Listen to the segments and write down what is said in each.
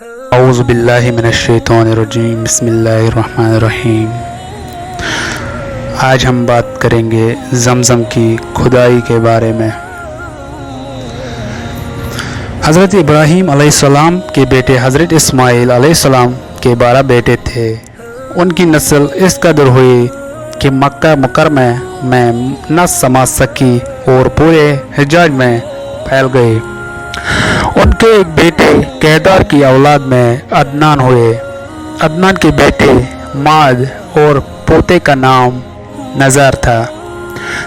اعوذ باللہ من الشیطان الرجیم، بسم اللہ الرحمن الرحیم۔ آج ہم بات کریں گے زمزم کی کھدائی کے بارے میں۔ حضرت ابراہیم علیہ السلام کے بیٹے حضرت اسماعیل علیہ السلام کے 12 بیٹے تھے۔ ان کی نسل اس قدر ہوئی کہ مکہ مکرمہ میں نہ سما سکی اور پورے حجاز میں پھیل گئی۔ ان کے ایک بیٹے کیدار کی اولاد میں عدنان ہوئے۔ عدنان کے بیٹے معد اور پوتے کا نام نزار تھا۔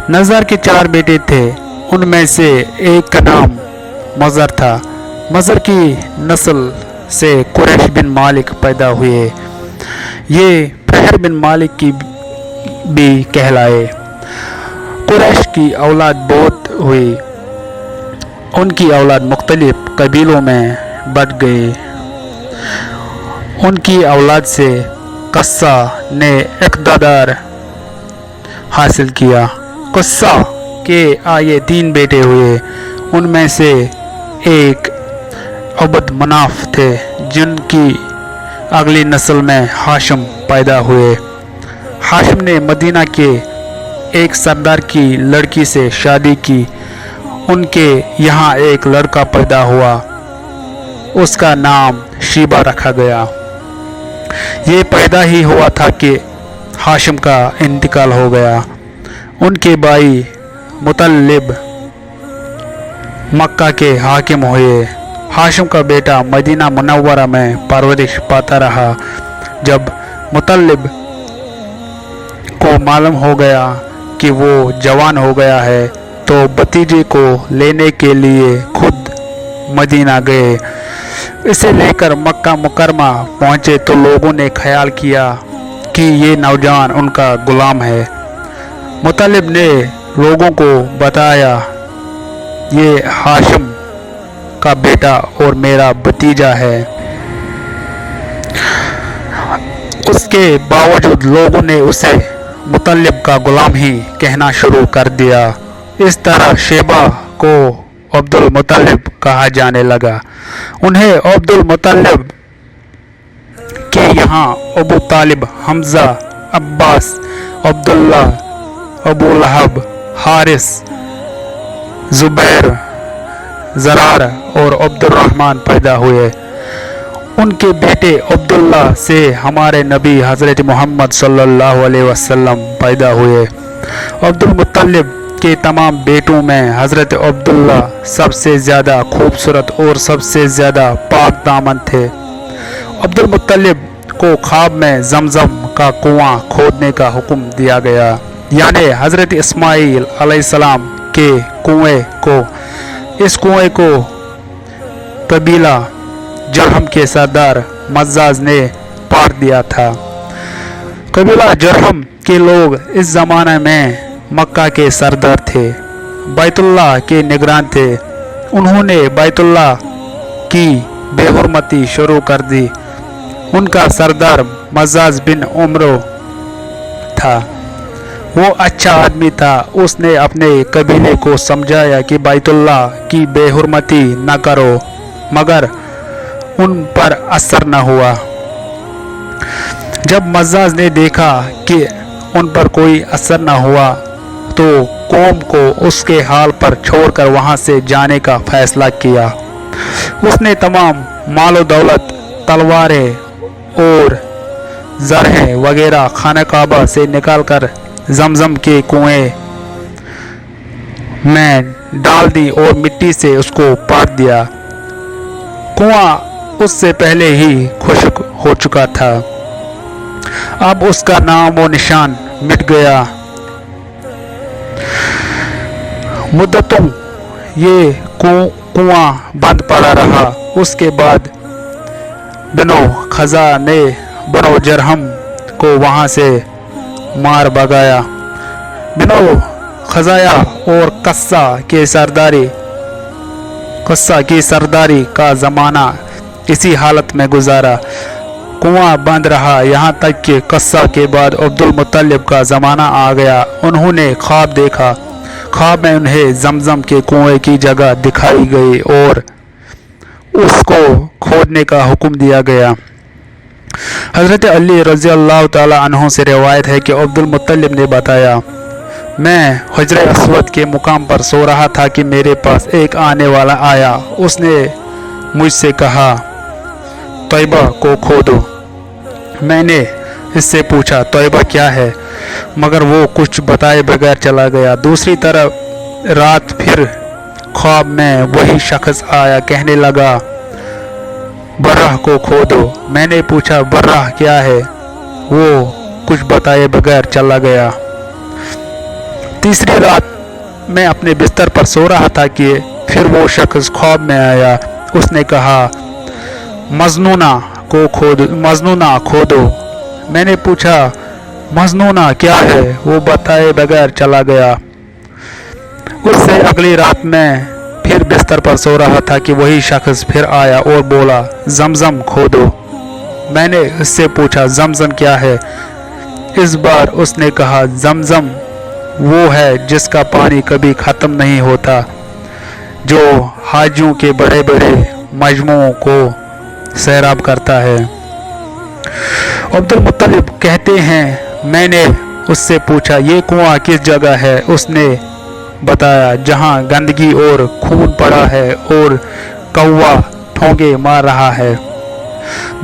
نزار کے 4 بیٹے تھے، ان میں سے ایک کا نام مضر تھا۔ مضر کی نسل سے قریش بن مالک پیدا ہوئے، یہ فہر بن مالک کی بھی کہلائے۔ قریش کی اولاد بہت ہوئی، ان کی اولاد مختلف قبیلوں میں بٹ گئی۔ ان کی اولاد سے قصہ نے اقتدار حاصل کیا۔ قصہ کے آگے 3 بیٹے ہوئے، ان میں سے ایک عبد مناف تھے، جن کی اگلی نسل میں ہاشم پیدا ہوئے۔ ہاشم نے مدینہ کے ایک سردار کی لڑکی سے شادی کی، ان کے یہاں ایک لڑکا پیدا ہوا، اس کا نام شیبہ رکھا گیا۔ یہ پیدا ہی ہوا تھا کہ ہاشم کا انتقال ہو گیا۔ ان کے بھائی مطلب مکہ کے حاکم ہوئے۔ ہاشم کا بیٹا مدینہ منورہ میں پرورش پاتا رہا۔ جب مطلب کو معلوم ہو گیا کہ وہ جوان ہو گیا ہے تو بھتیجے کو لینے کے لیے خود مدینہ گئے۔ اسے لے کر مکہ مکرمہ پہنچے تو لوگوں نے خیال کیا کہ یہ نوجوان ان کا غلام ہے۔ مطلب نے لوگوں کو بتایا، یہ ہاشم کا بیٹا اور میرا بھتیجا ہے۔ اس کے باوجود لوگوں نے اسے مطلب کا غلام ہی کہنا شروع کر دیا۔ اس طرح شیبہ کو عبد المطلب کہا جانے لگا۔ انہیں عبد المطلب کے یہاں ابو طالب، حمزہ، عباس، عبداللہ، ابو لہب، حارث، زبیر، زرار اور عبد الرحمن پیدا ہوئے۔ ان کے بیٹے عبداللہ سے ہمارے نبی حضرت محمد صلی اللہ علیہ وسلم پیدا ہوئے۔ عبد المطلب کے تمام بیٹوں میں حضرت عبداللہ سب سے زیادہ خوبصورت اور سب سے زیادہ پاک دامن تھے۔ عبد المطلب کو خواب میں زمزم کا کنواں کھودنے کا حکم دیا گیا، یعنی حضرت اسماعیل علیہ السلام کے کنویں کو۔ اس کنویں کو قبیلہ جرہم کے سردار مزاز نے پاٹ دیا تھا۔ قبیلہ جرہم کے لوگ اس زمانے میں مکہ کے سردار تھے، بیت اللہ کے نگران تھے۔ انہوں نے بیت اللہ کی بے حرمتی شروع کر دی۔ ان کا سردار مزاز بن عمرو تھا، وہ اچھا آدمی تھا۔ اس نے اپنے قبیلے کو سمجھایا کہ بیت اللہ کی بے حرمتی نہ کرو، مگر ان پر اثر نہ ہوا۔ جب مزاز نے دیکھا کہ ان پر کوئی اثر نہ ہوا تو قوم کو اس کے حال پر چھوڑ کر وہاں سے جانے کا فیصلہ کیا۔ اس نے تمام مال و دولت، تلواریں اور زرہیں وغیرہ خانہ کعبہ سے نکال کر زمزم کے کنویں میں ڈال دی اور مٹی سے اس کو پاٹ دیا۔ کنواں اس سے پہلے ہی خشک ہو چکا تھا، اب اس کا نام و نشان مٹ گیا۔ مدتوں یہ کنواں بند پڑا رہا۔ اس کے بعد بنو خزاعہ نے بنو جرہم کو وہاں سے مار بھگایا۔ بنو خزاعہ اور قصہ کی سرداری کا زمانہ اسی حالت میں گزارا۔ کنواں بند رہا یہاں تک کہ قصہ کے بعد عبد المطلب کا زمانہ آ گیا۔ انہوں نے خواب دیکھا۔ خواب میں انہیں زمزم کے کنویں کی جگہ دکھائی گئی اور उसको खोदने का हुक्म दिया गया। हज़रत अली रज़ी अल्लाह ताला अन्हु से रिवायत है कि अब्दुल मुत्तलिब ने बताया, मैं हुज्र अस्वद के मुकाम पर सो रहा था कि मेरे पास एक आने वाला आया। उसने मुझसे कहा, तौबा को खोदो। मैंने इससे पूछा, तौबा क्या है? मगर वो कुछ बताए बगैर चला गया। दूसरी तरफ रात फिर ख्वाब में वही शख्स आया, कहने लगा, बर्राह को खोदो। मैंने पूछा, बर्राह क्या है? वो कुछ बताए बगैर चला गया। तीसरी रात मैं अपने बिस्तर पर सो रहा था कि फिर वो शख्स ख्वाब में आया। उसने कहा, मजनूना खोदो। मैंने पूछा, मजनूना क्या है? वो बताए बगैर चला गया। उससे अगली रात मैं फिर बिस्तर पर सो रहा था कि वही शख्स फिर आया और बोला, जमजम खोदो। मैंने उससे पूछा, जमजम क्या है? इस बार उसने कहा, जमजम वो है जिसका पानी कभी ख़त्म नहीं होता, जो हाजियों के बड़े बड़े मजमुओं को सैराब करता है। अब्दुल मुत्तलिब कहते हैं, मैंने उससे पूछा, ये कुआं किस जगह है? उसने बताया, जहां गंदगी और खून पड़ा है और कौवा ठोंगे मार रहा है।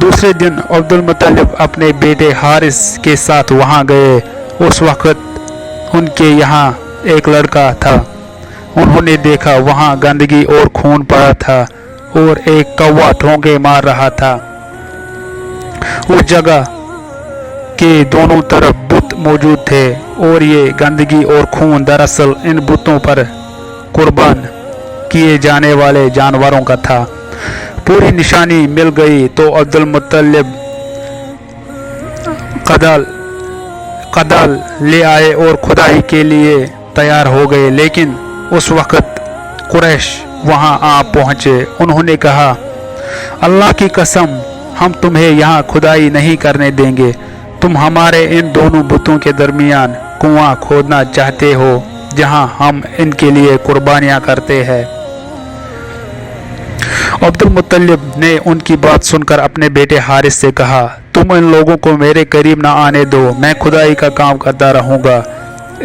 दूसरे दिन अब्दुल मुत्तलिब अपने बेटे हारिस के साथ वहां गए। उस वक्त उनके यहाँ एक लड़का था। उन्होंने देखा वहां गंदगी और खून पड़ा था और एक कौवा ठोंगे मार रहा था। उस जगह के दोनों तरफ बुत मौजूद थे और ये गंदगी और खून दरअसल इन बुतों पर कुर्बान किए जाने वाले जानवरों का था। पूरी निशानी मिल गई तो अब्दुल मुत्तलिब कदाल ले आए और खुदाई के लिए तैयार हो गए। लेकिन उस वक्त कुरैश वहां आ पहुंचे। उन्होंने कहा, अल्लाह की कसम, हम तुम्हें यहाँ खुदाई नहीं करने देंगे। तुम हमारे इन दोनों बुतों के दरमियान कुआं खोदना चाहते हो जहां हम इनके लिए कुर्बानियां करते हैं। अब्दुल मुत्तलिब ने उनकी बात सुनकर अपने बेटे हारिस से कहा, तुम इन लोगों को मेरे करीब ना आने दो। मैं खुदाई का काम करता रहूँगा,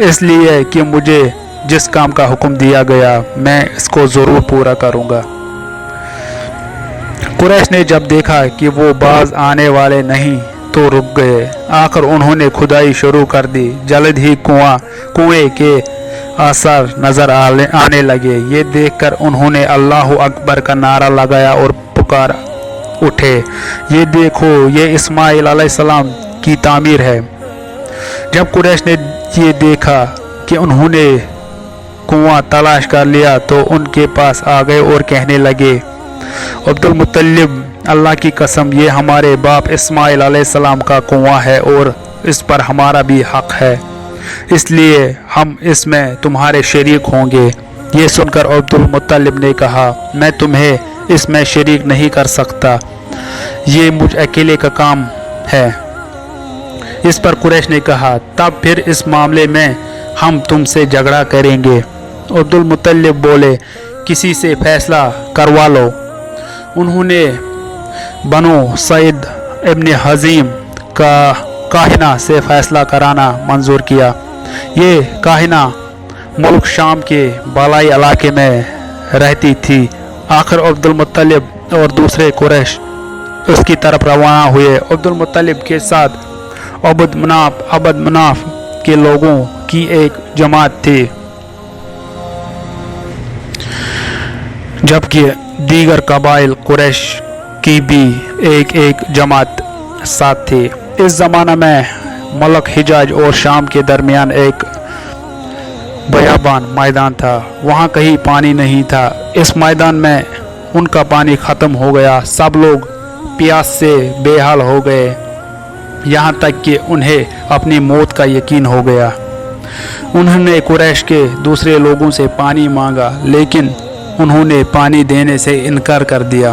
इसलिए कि मुझे जिस काम का हुक्म दिया गया मैं इसको ज़रूर पूरा करूँगा। कुरैश ने जब देखा कि वो बाज आने वाले नहीं तो रुक गए। आखिर उन्होंने खुदाई शुरू कर दी। जल्द ही कुएं के आसार नजर आने लगे। ये देखकर उन्होंने अल्लाह अकबर का नारा लगाया और पुकार उठे, ये देखो, ये इस्माइल अलैहिस्सलाम की तामीर है। जब कुरैश ने ये देखा कि उन्होंने कुआं तलाश कर लिया तो उनके पास आ गए और कहने लगे, अब्दुल मुत्तलिब, अल्लाह की कसम, ये हमारे बाप इस्माइल अलैहिस्सलाम का कुआं है और इस पर हमारा भी हक है, इसलिए हम इसमें तुम्हारे शरीक होंगे। ये सुनकर अब्दुल मुत्तलिब ने कहा, मैं तुम्हें इसमें शरीक नहीं कर सकता, ये मुझ अकेले का काम है। इस पर कुरैश ने कहा, तब फिर इस मामले में हम तुमसे झगड़ा करेंगे। अब्दुल मुत्तलिब बोले, किसी से फैसला करवा लो। उन्होंने बनो सईद इब्न हज़ीम का काहिना से फैसला कराना मंजूर किया। ये काहिना मुल्क शाम के बालाई इलाके में रहती थी। आखिर अब्दुल मुत्तलिब और दूसरे कुरैश उसकी तरफ रवाना हुए। अब्दुल मुत्तलिब के साथ अब्द मनाफ के लोगों की एक जमात थी, जबकि दीगर कबाइल कुरैश की भी एक जमात साथ थी। इस ज़माना में मलक हिजाज और शाम के दरमियान एक बयाबान मैदान था। वहाँ कहीं पानी नहीं था। इस मैदान में उनका पानी ख़त्म हो गया। सब लोग प्यास से बेहाल हो गए, यहाँ तक कि उन्हें अपनी मौत का यकीन हो गया। उन्होंने कुरैश के दूसरे लोगों से पानी मांगा, लेकिन उन्होंने पानी देने से इनकार कर दिया।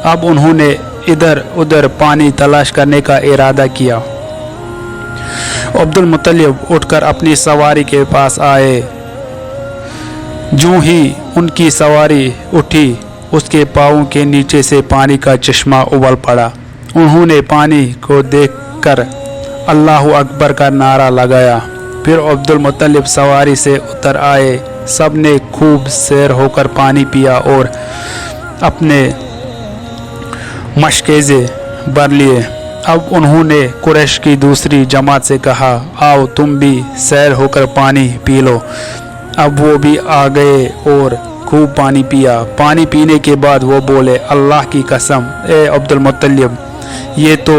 अब उन्होंने इधर उधर पानी तलाश करने का इरादा किया। अब्दुल मुत्तलिब उठकर अपनी सवारी के पास आए। जो ही उनकी सवारी उठी उसके पाँव के नीचे से पानी का चश्मा उबल पड़ा। उन्होंने पानी को देखकर अल्लाह अकबर का नारा लगाया। फिर अब्दुल मुत्तलिब सवारी से उतर आए। सब ने खूब सैर होकर पानी पिया और अपने मशकेज़े भर लिए। अब उन्होंने कुरैश की दूसरी जमात से कहा, आओ तुम भी सैर होकर पानी पी लो। अब वो भी आ गए और खूब पानी पिया। पानी पीने के बाद वो बोले, अल्लाह की कसम ए अब्दुल मुत्तलिब, ये तो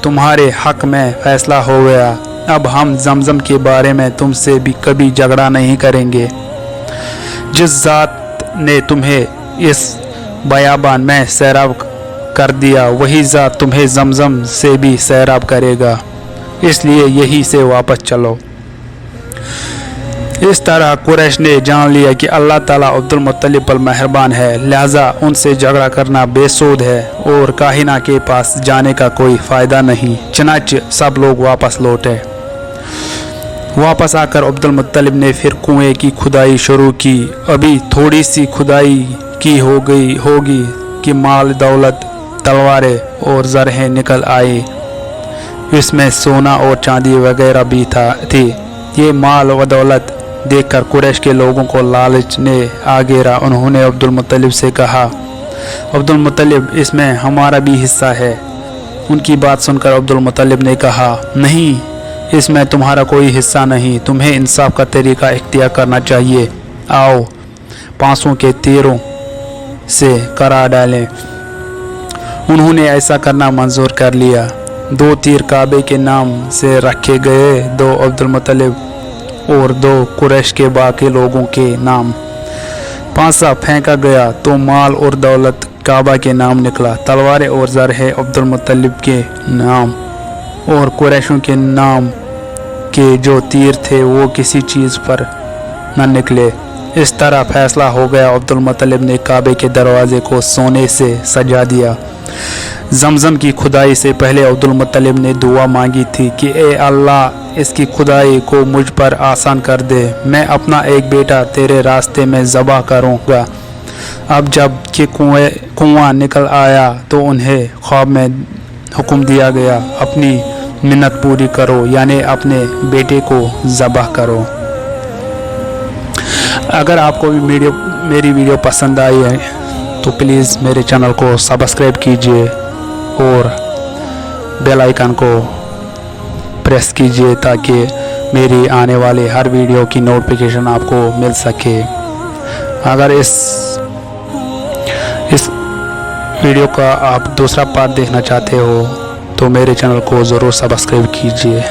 तुम्हारे हक में फ़ैसला हो गया। अब हम जमज़म के बारे में तुमसे भी कभी झगड़ा नहीं करेंगे। जिस ज़ात ने तुम्हें इस बयाबान में सैराब कर दिया, वही ज़ात तुम्हें जमज़म से भी सैराब करेगा, इसलिए यही से वापस चलो। इस तरह कुरैश ने जान लिया कि अल्लाह ताला अब्दुल मुत्तलिब पर मेहरबान है, लिहाजा उनसे झगड़ा करना बेसूद है और काहिना के पास जाने का कोई फ़ायदा नहीं। चनाचे सब लोग वापस लौटे। वापस आकर अब्दुल मुत्तलिब ने फिर कुएं की खुदाई शुरू की। अभी थोड़ी सी खुदाई की होगी कि माल दौलत, तलवारें और ज़रहें निकल आई। इसमें सोना और चांदी वगैरह भी थी। ये माल व दौलत देखकर कुरैश के लोगों को लालच ने आ घेरा। उन्होंने अब्दुल मुत्तलिब से कहा, अब्दुल मुत्तलिब, इसमें हमारा भी हिस्सा है। उनकी बात सुनकर अब्दुल मुत्तलिब ने कहा, नहीं, इसमें तुम्हारा कोई हिस्सा नहीं। तुम्हें इंसाफ का तरीका इख्तियार करना चाहिए। आओ पांसों के तीरों से करा डालें। उन्होंने ऐसा करना मंजूर कर लिया। 2 तीर काबे के नाम से रखे गए, 2 अब्दुल मुत्तलिब और 2 कुरैश के बाकी लोगों के नाम। पांसा फेंका गया तो माल और दौलत काबा के नाम निकला। तलवारें और ज़रहें अब्दुल मुत्तलिब के नाम और कुरैशों के नाम के जो तीर थे वो किसी चीज़ पर न निकले। इस तरह फैसला हो गया। अब्दुल मुत्तलिब ने काबे के दरवाजे को सोने से सजा दिया। जमज़म की खुदाई से पहले अब्दुल मुत्तलिब ने दुआ मांगी थी कि ए अल्लाह, इसकी खुदाई को मुझ पर आसान कर दे। मैं अपना एक बेटा तेरे रास्ते में ज़बह करूँगा। अब जब कि कुआं निकल आया तो उन्हें ख्वाब में हुक्म दिया गया, अपनी मिन्नत पूरी करो, यानी अपने बेटे को ज़बह करो। अगर आपको भी मेरी वीडियो पसंद आई है तो प्लीज़ मेरे चैनल को सब्सक्राइब कीजिए और बेल आइकन को प्रेस कीजिए ताकि मेरी आने वाली हर वीडियो की नोटिफिकेशन आपको मिल सके। अगर इस वीडियो का आप दूसरा पार्ट देखना चाहते हो तो मेरे चैनल को ज़रूर सब्सक्राइब कीजिए।